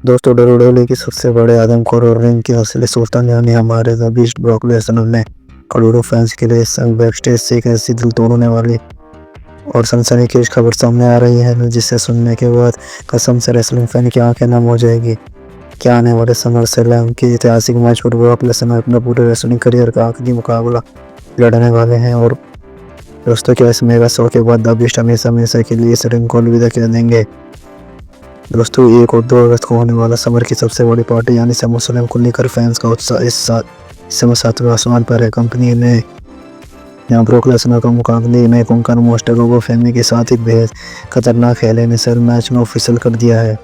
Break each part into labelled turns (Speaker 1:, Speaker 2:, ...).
Speaker 1: दोस्तों, WWE की सबसे बड़े आदमखोर और रिंग के असली सुल्तान यानी हमारे द बीस्ट ब्रॉक लेसनर ने करोड़ों फैंस के लिए इस समय बैकस्टेज से एक ऐसी दिल तोड़ने वाली और सनसनीखेज खबर सामने आ रही है जिसे सुनने के बाद कसम से रेसलिंग फैन की आंखें नम हो जाएगी। क्या आने वाले समर स्लैम के ऐतिहासिक मैच पर ब्रॉक लेसनर अपना पूरे रेसलिंग करियर का आखिरी मुकाबला लड़ने वाले हैं और दोस्तों क्या इस मेगा शो के बाद द बीस्ट हमेशा हमेशा के लिए इस रिंग को अलविदा कह देंगे। दोस्तों 1 और 2 अगस्त को होने वाला समर की सबसे बड़ी पार्टी यानी SummerSlam को लेकर फैंस का उत्साह इस समय सातवें आसमान पर है। कंपनी ने यहाँ ब्रॉक लेसनर का मुकाबले में कोंकण मोस्टेगो फैमिली के साथ एक बेहद खतरनाक खेले ने सर मैच में ऑफिशियल कर दिया है।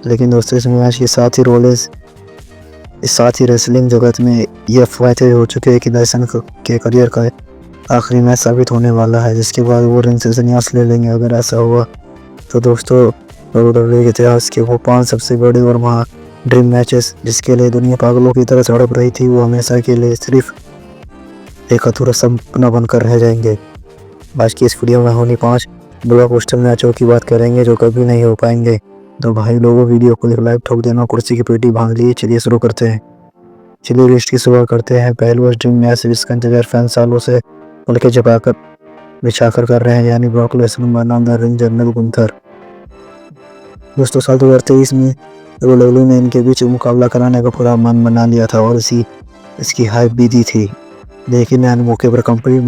Speaker 1: लेकिन दोस्तों इस मैच के साथ ही इस साथ ही रेसलिंग जगत में यह अफवाह तय हो चुकी है कि लेसनर के करियर का आखिरी मैच साबित होने वाला है, जिसके बाद वो रिंग से संन्यास ले लेंगे। अगर ऐसा हुआ तो दोस्तों WWE के इतिहास के वो 5 सबसे बड़े और महा ड्रीम मैचेस जिसके लिए दुनिया पागलों की तरह तड़प रही थी, वो हमेशा के लिए सिर्फ एक अधूरा सपना बनकर रह जाएंगे। आज की इस वीडियो में होनी 5 ब्लॉकबस्टर मैचों की बात करेंगे जो कभी नहीं हो पाएंगे। तो भाई लोगों, वीडियो को एक लाइक ठोक देना, कुर्सी की पेटी बांध ली। चलिए शुरू करते हैं। चलिए लिस्ट की शुरुआत करते हैं। पहला ड्रीम मैच जिसका इंतजार फैन सालों से उनके बिछाकर कर रहे हैं, यानी ब्रॉक लेसनर बनाम द रिंग जनरल गुंथर। दोस्तों साल 2023 में WWE ने इनके बीच मुकाबला कराने का पूरा मन बना लिया था और इसकी हाइप भी दी थी। लेकिन यानी मौके पर कंपनी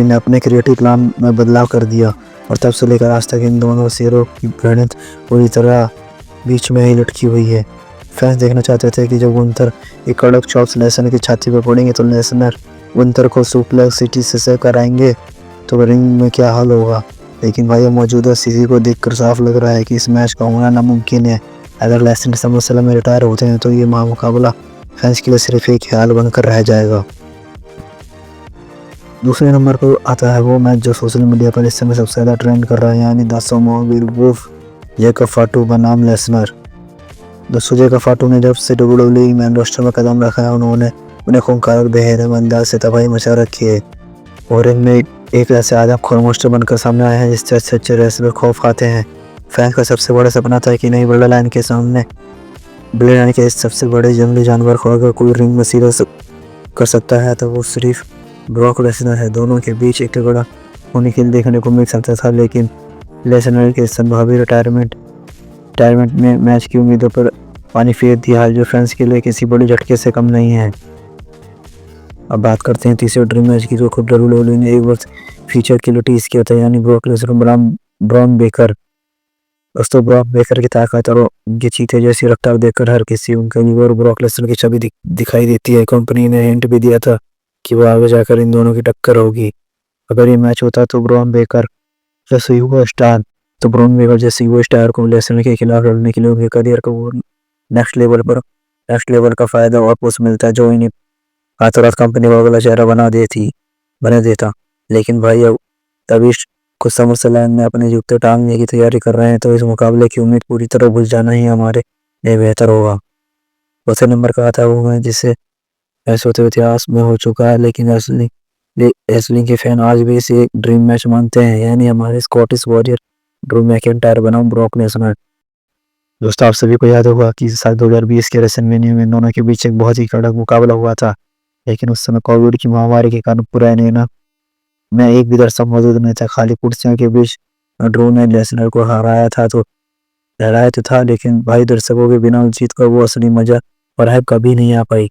Speaker 1: ने अपने क्रिएटिव प्लान में बदलाव कर दिया और तब से लेकर आज तक इन दोनों शेरों की भिड़ंत पूरी तरह बीच में ही लटकी हुई है। फैंस देखना चाहते थे कि जब गुंथर एक कड़क चॉप्स लेसनर की छाती पर पड़ेंगे तो लेसनर गुंथर को सुप्लेक्स सिटी से सेव कराएंगे तो रिंग में क्या हाल होगा। लेकिन भाई मौजूदा स्थिति को देखकर साफ लग रहा है कि इस मैच का होना नामुमकिन है। अगर लेसनर SummerSlam में रिटायर होते हैं तो ये मुकाबला फैंस के लिए सिर्फ एक ख्याल बनकर रह जाएगा। दूसरे नंबर पर आता है वो मैच जो सोशल मीडिया पर इस समय सबसे ज़्यादा ट्रेंड कर रहा है, यानी द सुमो वेयरवुल्फ जैकब फाटू बनाम लेसनर। दोस्तों जैकब फाटू ने जब से WWE मेन रोस्टर में कदम रखा है उन्हें खूंखार और बेहद अंदाज से तबाही मचा रखी है और इनमें एक ऐसे आदमखोर मोस्टर बनकर सामने आए हैं जिससे अच्छे रेसलर खौफ खाते हैं। फैंस का सबसे बड़ा सपना था कि नई ब्लड लाइन के सामने ब्लड लाइन के इस सबसे बड़े जंगली जानवर को अगर कोई रिंग में सीधा कर सकता है तो वो सिर्फ ब्रॉक लेसनर है। दोनों के बीच एक तगड़ा होने के लिए देखने को मिल सकता था, लेकिन लेसनर के संभावित रिटायरमेंट में मैच की उम्मीदों पर पानी फेर दिया है, जो फैंस के लिए किसी बड़े झटके से कम नहीं है। अब बात करते हैं तीसरे ड्रीम मैच की, जो खुद WWE ने एक वक्त फीचर के लिए टीज किया था, यानी ब्रॉक लेसनर बनाम ब्रॉन बेकर। दोस्तों ब्रॉक बेकर की ताकत और उनकी चीते जैसी रफ्तार देखकर हर किसी उनके लीवर ब्रॉक लेसनर की छवि दिखाई देती है। कंपनी ने हिंट भी दिया था कि वो आगे जाकर इन दोनों की टक्कर होगी। अगर ये मैच होता तो ब्रॉन बेकर जैसे युवा स्टार को लेसनर के खिलाफ लड़ने के लिए उनके करियर को वो नेक्स्ट लेवल का फायदा और पुश मिलता है, जो इन्हें रातों रात कंपनी को अगला चेहरा बना देता। लेकिन भाई अब तभी कुछ SummerSlam में अपने जूते टांगने की तैयारी कर रहे हैं, तो इस मुकाबले की उम्मीद पूरी तरह भूल जाना ही हमारे लिए बेहतर होगा। चौथे नंबर का आता है वो मैच जिसे ऐसे तो इतिहास में हो चुका है, लेकिन रेसलिंग के फैन आज भी इसे एक ड्रीम मैच मानते हैं, यानी हमारे स्कॉटिश वॉरियर ड्रू मैकिंटायर बनाम ब्रॉक लेसनर। दोस्तों आप सभी को याद होगा कि साल 2020 के रेसलमेनिया में दोनों के बीच एक बहुत ही कड़क मुकाबला हुआ था, लेकिन उस समय कोविड की महामारी के कारण पूरा एरिना में एक भी दर्शक मौजूद नहीं था। खाली कुर्सियों के बीच ड्रू ने लेसनर को हराया तो था, लेकिन भाई दर्शकों के बिना जीत कर वो असली मजा और हाइप कभी नहीं आ पाई।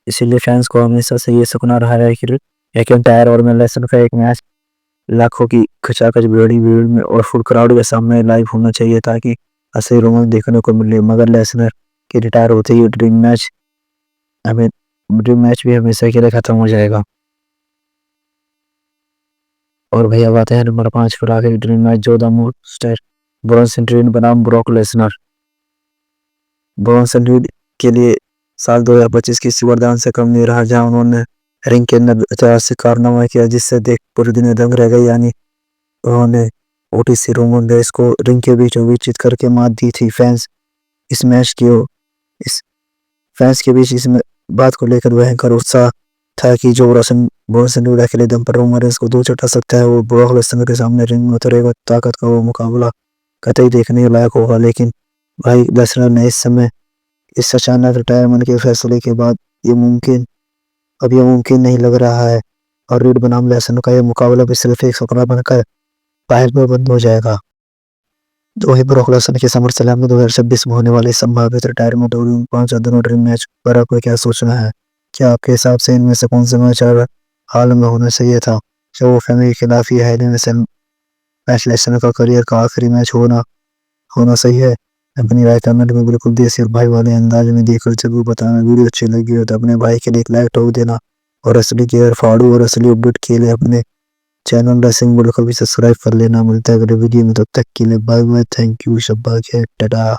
Speaker 1: इसीलिए फैंस को हमेशा से ये सपना रहा है कि मैकिंटायर और लेसनर का एक मैच लाखों की खचाखच बड़ी भीड़ में और फुल क्राउड के सामने लाइव होना चाहिए, ताकि असली रोमांच देखने को मिले। मगर लेसनर के रिटायर होते ही ड्रीम मैच भी हमेशा के लिए खत्म हो जाएगा। और भैया बात है नंबर 5 पर आखिरी ड्रीम मैच, जो द मोस्टर ब्रॉन्सन रीड बनाम ब्रॉक लेसनर। ब्रॉन्सन रीड के लिए साल 2025 की वरदान से कम नहीं रहा, जहां उन्होंने रिंग के अंदर ऐतिहासिक कारनामा किया जिससे देख पूरी दुनिया दंग रह गई, यानी उन्होंने ओटीसी रोमन रेस को रिंग के बीचों बीच जीत करके मात दी थी। फैंस के बीच इस बात को लेकर भयंकर उत्साह था कि जो ब्रॉन्सन रीड अकेले दम पर रोमन रेस को 2 चटा सकता है, वो ब्रॉक लेसनर के सामने रिंग में उतरेगा। ताकत का वो मुकाबला कतई देखने लायक होगा। लेकिन भाई लेसनर ने इस समय इस अचानक रिटायरमेंट के फैसले के बाद ये मुमकिन नहीं लग रहा है और रीड बनाम लेसनर का ये मुकाबला भी सिर्फ एक सपना बनकर बाहर में बंद हो जाएगा। वहीं ब्रॉक लेसनर के समरस्लैम में 2026 में होने वाले संभावित रिटायरमेंट और उन 5 दिनों ड्रीम मैच पर आपको क्या सोचना है? क्या आपके हिसाब से इनमें से कौन से मैच हाल में होना चाहिए था? क्या वो फैमिली के खिलाफ ही है इनमें से मैच लेसनर का करियर का आखिरी मैच होना सही है? अपनी राय कमेंट में बिल्कुल देसी और भाई वाले अंदाज में देकर जरूर बताना। वीडियो अच्छी लगी हो तो अपने भाई के लिए एक लाइक ठोक देना और असली केयर फाड़ू और असली अपडेट के लिए अपने चैनल रेसिंग वर्ल्ड को भी सब्सक्राइब कर लेना। मिलता है अगले वीडियो में, तब तक के लिए बाय बाय, थैंक यू, शब्बा खैर, टाटा।